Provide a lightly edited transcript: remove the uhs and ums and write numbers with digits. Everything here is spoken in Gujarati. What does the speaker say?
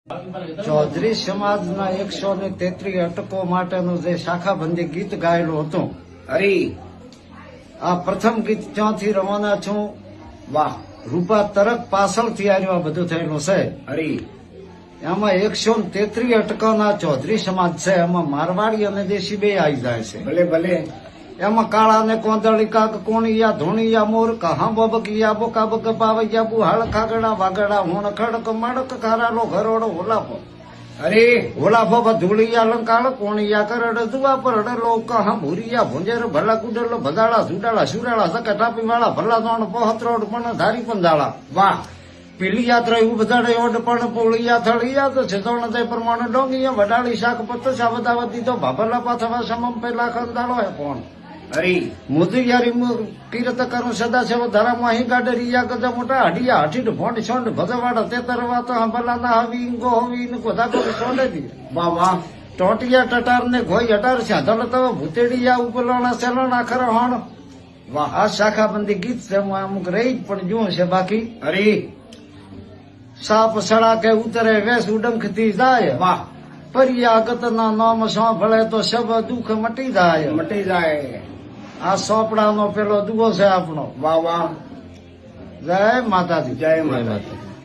ચૌધરી સમાજના 133 અટકો માટેનું જે શાખાબંધી ગીત ગાયેલું હતું, હરી આ પ્રથમ ગીત ત્યાંથી રવાના છું. વાહ રૂપા તરક પાછળથી આવ્યું આ બધું થયેલું છે. હરી એમાં 133 અટકાના ચૌધરી સમાજ છે. એમાં મારવાડી અને દેશી બે આવી જાય છે. ભલે ભલે એમાં કાળા ને કોંદળી કાક કોણિયા ધોણિયા મોર કહા બબકિયા બોકા બક પાવૈયા બુહાળ ખાગડા વાગડા હોણ ખડક મડક ખારાલો ઘરોડો હોલાફો હરી હોલાફો ધૂળિયા લંકાળ કોણિયા કરડ દુવા પરડ લો કહા ભૂરિયા ભુંજર ભલા કુડલો ભદાળા ઝુડાળા શુરાળા સકા ટાપી વાળા ભલા દોણ પહોત્રોડ પણ ધારી પંદાળા. વાહ પીલી યાત્રા એવું બધાડે ઓડ પણ પોળિયા થળિયા તો છેતોણ તે પ્રમાણે ડોંગિયા વડાળી શાક પત્ત સાવદાવતી તો ભાભલા પાથવા સમમ પેલા ખંદાળો હે કોણ હરી મુદિયારી કીરત કરું સદા સેવ ધરામાં અહીં ગાડરિયા ગજા મોટા હડિયા હઠીડ ભોંડ છોંડ ભગવાડા તે તરવા તો હંભલા ના હવી ઇંગો હવી ને કોધા કોઈ છોંડે દી. વાહ વાહ ટોટિયા ટટાર ને ઘોઈ હટાર સાધલ તો ભૂતેડિયા ઉપલોણા સેલોણા ખરો હોણ. વાહ આ શાખાબંધી ગીત છે. હું અમુક રહી જ પણ જોઉં છે. બાકી હરી સાપ સડા કે ઉતરે વેસ ઉડંખથી જાય. વાહ પર્યાગત ના નામ સાંભળે તો સબ દુઃખ મટી જાય. મટી જાય. આ સોપડાનો પેલો દુગો છે આપણો. વાહ વાહ જય માતાજી. જય માતા.